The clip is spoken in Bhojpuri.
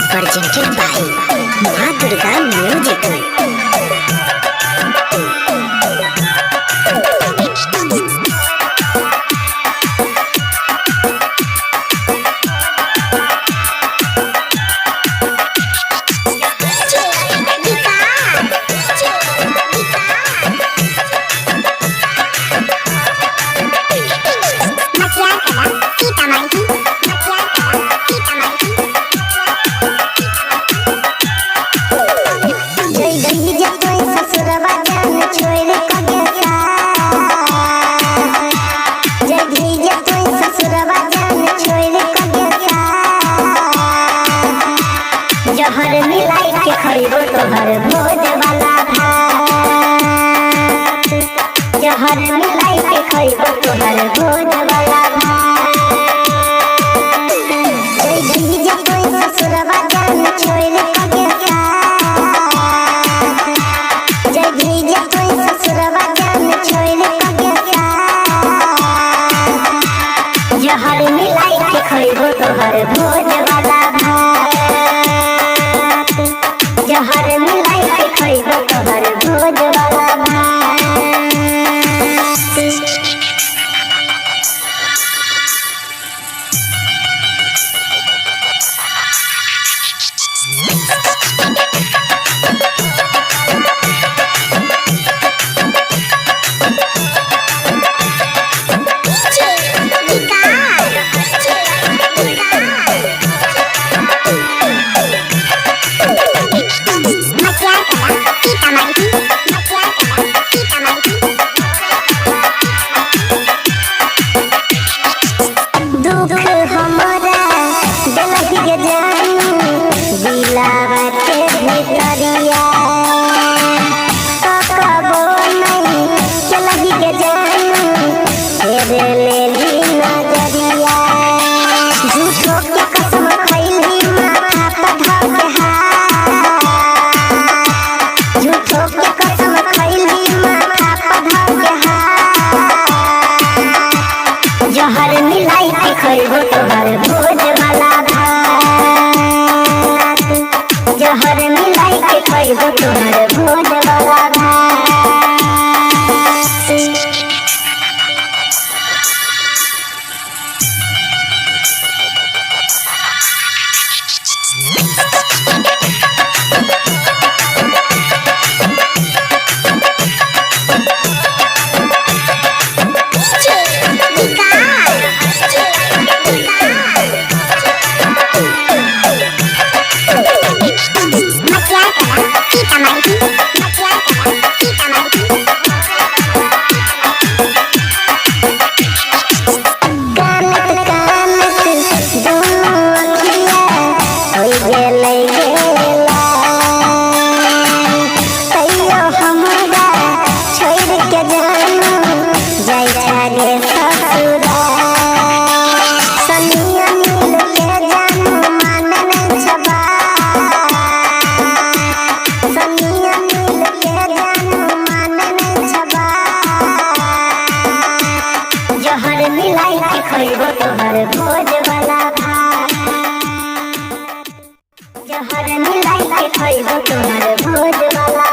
presented by Ma Durga Music. जहर मिलाई के खइबो तोहर भोज वाला भात। जहर मिलाई के खइबो तोहर भोज वाला भात। जय भीजे कोई ससुरवा जान छोड़ के साथ। जय भीजे कोई ससुरवा जान छोड़ के साथ। जहर मिलाई के खइबो तोहर भोज वाला भात। जहर मिलाई के खइबो तोहर भोज वाला भात। जहर मिलाई के खइबो तोहर भोज वाला भात। जहर मिलाई के खइबो तोहर भोज वाला भात। जहर मिलाई के खइबो तोहर भोज वाला भात। जहर मिलाई के खइबो तोहर भोज वाला